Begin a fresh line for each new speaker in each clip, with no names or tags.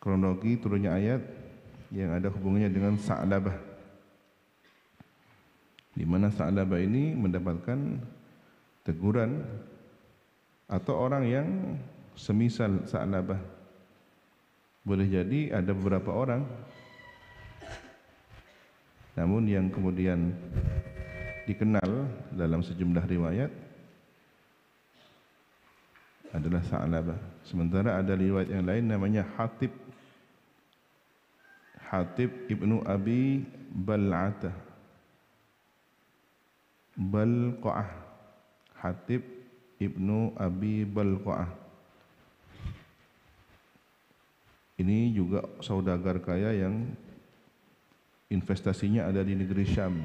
kronologi turunnya ayat yang ada hubungannya dengan Sa'labah, di mana Sa'labah ini mendapatkan teguran atau orang yang semisal Sa'labah. Boleh jadi ada beberapa orang, namun yang kemudian dikenal dalam sejumlah riwayat adalah Sa'labah. Sementara ada riwayat yang lain namanya Hatib ibnu Abi Balqa'ah. Hatib ibnu Abi Balqa'ah ini juga saudagar kaya yang investasinya ada di negeri Syam,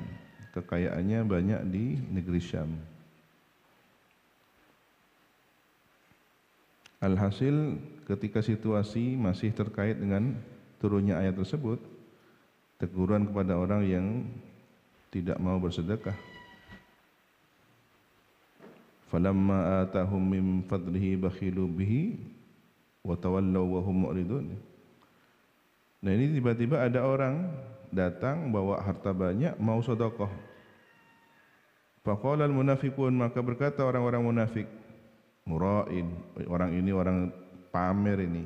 kekayaannya banyak di negeri Syam. Alhasil ketika situasi masih terkait dengan turunnya ayat tersebut, teguran kepada orang yang tidak mau bersedekah. Falamma atahum min fadlihi bakhilu bihi wa tawallaw wa hum mu'ridun. Nah, ini tiba-tiba ada orang datang bawa harta banyak mau sedekah. Faqala al-munafiqun, maka berkata orang-orang munafik, mura'in, orang ini orang pamer ini.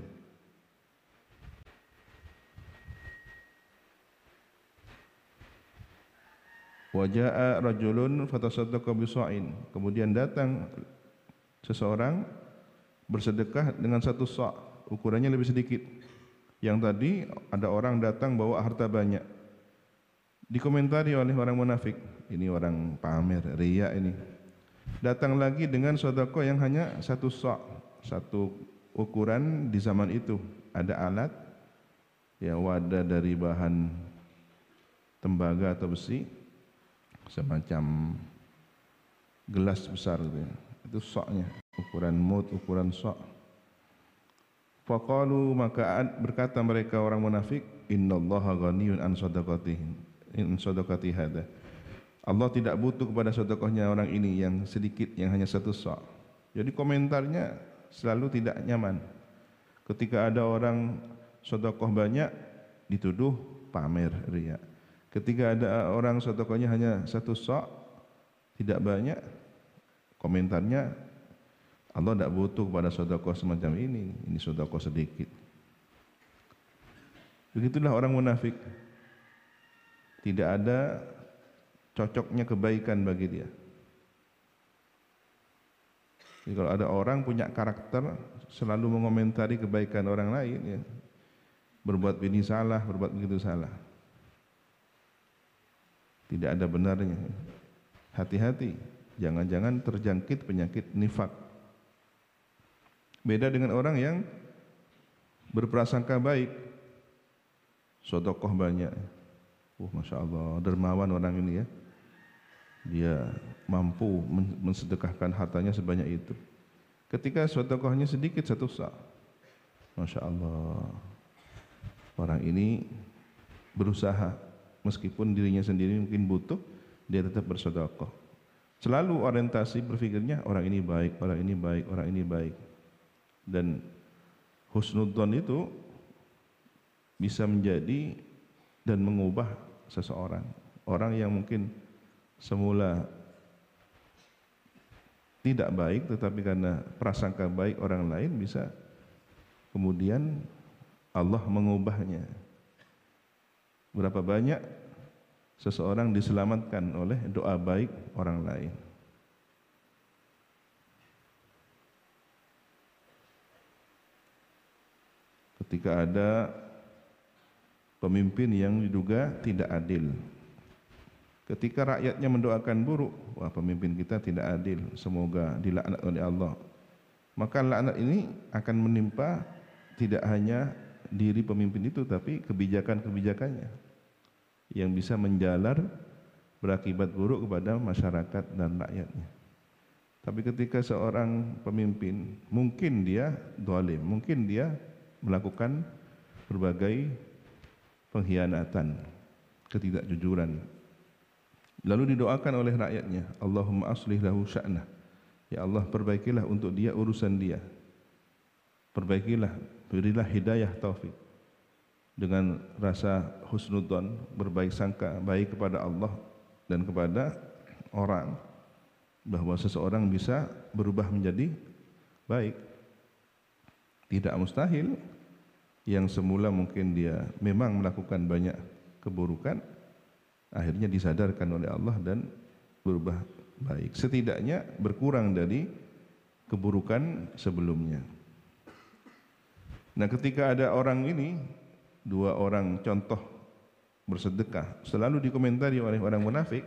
Wa jaa rajulun fatasaddaqa bisa'in, kemudian datang seseorang bersedekah dengan satu sa', ukurannya lebih sedikit. Yang tadi ada orang datang bawa harta banyak. Dikomentari oleh orang munafik, ini orang pamer, riya ini. Datang lagi dengan sedekah yang hanya satu sa', satu ukuran di zaman itu. Ada alat, ya, wadah dari bahan tembaga atau besi, semacam gelas besar gitu ya. Itu sa'-nya, ukuran mud, ukuran sa'. Faqalu, maka berkata mereka orang munafik, innallaha ghaniyun an sadaqati hada. Allah tidak butuh kepada sedekahnya orang ini yang sedikit, yang hanya satu sa'. Jadi komentarnya selalu tidak nyaman. Ketika ada orang sedekah banyak, dituduh pamer, riya. Ketika ada orang sedekahnya hanya satu sa', tidak banyak, komentarnya Allah tidak butuh kepada sedekah semacam ini sedekah sedikit. Begitulah orang munafik. Tidak ada cocoknya kebaikan bagi dia. Jadi kalau ada orang punya karakter selalu mengomentari kebaikan orang lain, ya, berbuat ini salah, berbuat begitu salah, tidak ada benarnya. Hati-hati, jangan-jangan terjangkit penyakit nifak. Beda dengan orang yang berprasangka baik, sedekah banyak. Masya Allah, dermawan orang ini ya. Dia mampu mensedekahkan hartanya sebanyak itu. Ketika sedekahnya sedikit, satu sa', Masya Allah, orang ini berusaha, meskipun dirinya sendiri mungkin butuh, dia tetap bersedekah. Selalu orientasi berpikirnya orang ini baik, orang ini baik, orang ini baik. Dan husnudzon itu bisa menjadi dan mengubah seseorang. Orang yang mungkin semula tidak baik, tetapi karena prasangka baik orang lain, bisa kemudian Allah mengubahnya. Berapa banyak seseorang diselamatkan oleh doa baik orang lain. Ketika ada pemimpin yang diduga tidak adil, ketika rakyatnya mendoakan buruk, wah pemimpin kita tidak adil, semoga dilaknat oleh Allah, maka laknat ini akan menimpa tidak hanya diri pemimpin itu, tapi kebijakan-kebijakannya yang bisa menjalar berakibat buruk kepada masyarakat dan rakyatnya. Tapi ketika seorang pemimpin, mungkin dia zalim, mungkin dia melakukan berbagai pengkhianatan, ketidakjujuran, lalu didoakan oleh rakyatnya, Allahumma aslih lahu sya'nah, ya Allah perbaikilah untuk dia urusan dia, perbaikilah, berilah hidayah taufik. dengan rasa husnudzon, berbaik sangka baik kepada Allah dan kepada orang, bahwa seseorang bisa berubah menjadi baik. Tidak mustahil yang semula mungkin dia memang melakukan banyak keburukan, akhirnya disadarkan oleh Allah dan berubah baik, setidaknya berkurang dari keburukan sebelumnya. Nah, ketika ada orang ini, dua orang contoh bersedekah, selalu dikomentari oleh orang munafik,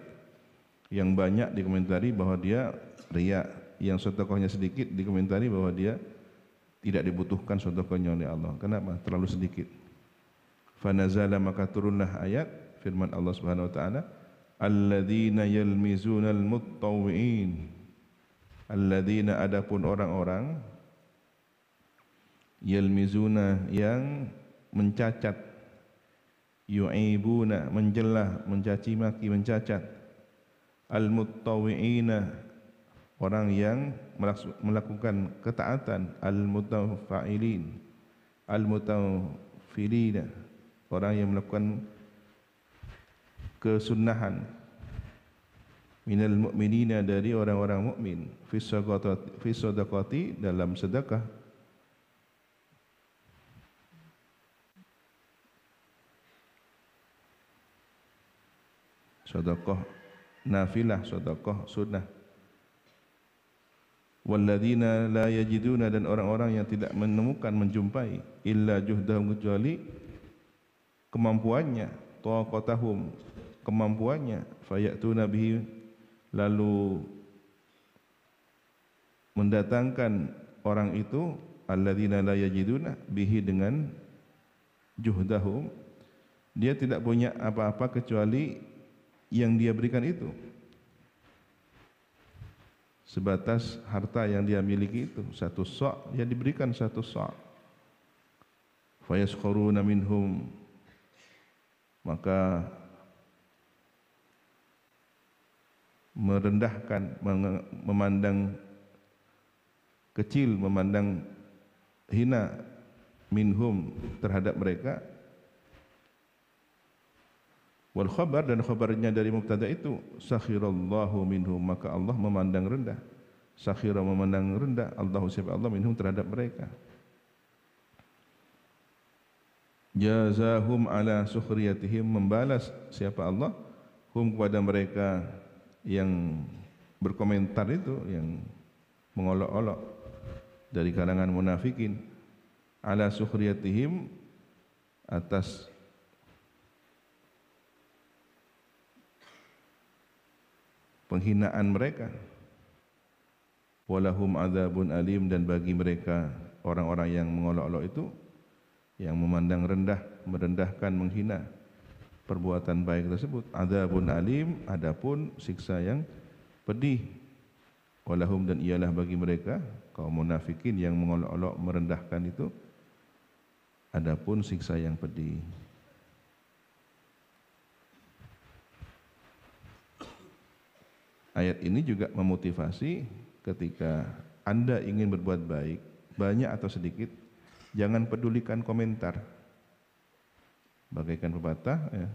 yang banyak dikomentari bahwa dia riya, yang sedekahnya sedikit dikomentari bahwa dia tidak dibutuhkan sedekahnya oleh Allah. Kenapa? Terlalu sedikit. Fanazala, maka turunlah ayat firman Allah Subhanahu wa taala, alladzina yalmizunal muttawwi'in. Alladzina, adapun orang-orang, yalmizuna, yang mencacat, yu'ibuna, mencelah, mencaci maki, mencacat, al-muttawwi'ina, orang yang melakukan ketaatan, al-mutawfa'ilin, al-mutawfilina, orang yang melakukan kesunahan, minal mu'minina, dari orang-orang mukmin, fi sadaqati, dalam sedekah, sedekah nafilah, sedekah sunnah. Walladzina la yajiduna, dan orang-orang yang tidak menemukan, menjumpai, illa juhdahum, kecuali kemampuannya, taqatahum, kemampuannya, fayatuna bihi, lalu mendatangkan orang itu, alladzina la yajiduna bihi, dengan juhdahum, dia tidak punya apa-apa kecuali yang dia berikan itu, sebatas harta yang dia miliki itu, satu sa', yang diberikan satu sa'. Fayaskharuna minhum, maka merendahkan, memandang kecil, memandang hina, minhum, terhadap mereka. Wal khabar, dan khabarnya dari mubtada itu, sakhirallahu minhum, maka Allah memandang rendah, sakhira, memandang rendah, Allah, siapa Allah, minhum, terhadap mereka. Jazahum ala sukhriyatihim, membalas siapa Allah, hum, kepada mereka yang berkomentar itu, yang mengolok-olok dari kalangan munafikin, ala sukhriyatihim, atas penghinaan mereka. Walahum adzabun alim, dan bagi mereka orang-orang yang mengolok-olok itu, yang memandang rendah, merendahkan, menghina perbuatan baik tersebut, adzabun alim, adapun siksa yang pedih. Walahum, dan ialah bagi mereka kaum munafikin yang mengolok-olok, merendahkan itu, adapun siksa yang pedih. Ayat ini juga memotivasi ketika Anda ingin berbuat baik, banyak atau sedikit, jangan pedulikan komentar. Bagaikan pepatah, ya,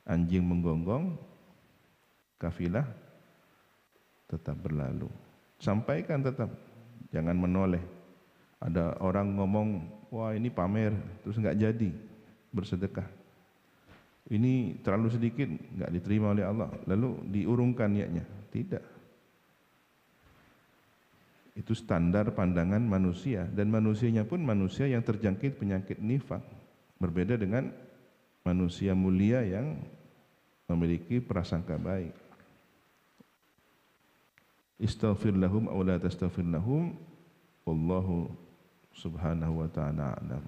anjing menggonggong, kafilah tetap berlalu. Sampaikan tetap, jangan menoleh. Ada orang ngomong, wah ini pamer, terus nggak jadi bersedekah. Ini terlalu sedikit, nggak diterima oleh Allah, lalu diurungkan niatnya. Tidak. Itu standar pandangan manusia, dan manusianya pun manusia yang terjangkit penyakit nifaq. Berbeda dengan manusia mulia yang memiliki prasangka baik. Istaghfir lahum aw la tastaghfir lahum, wallahu subhanahu wa ta'ala a'lam.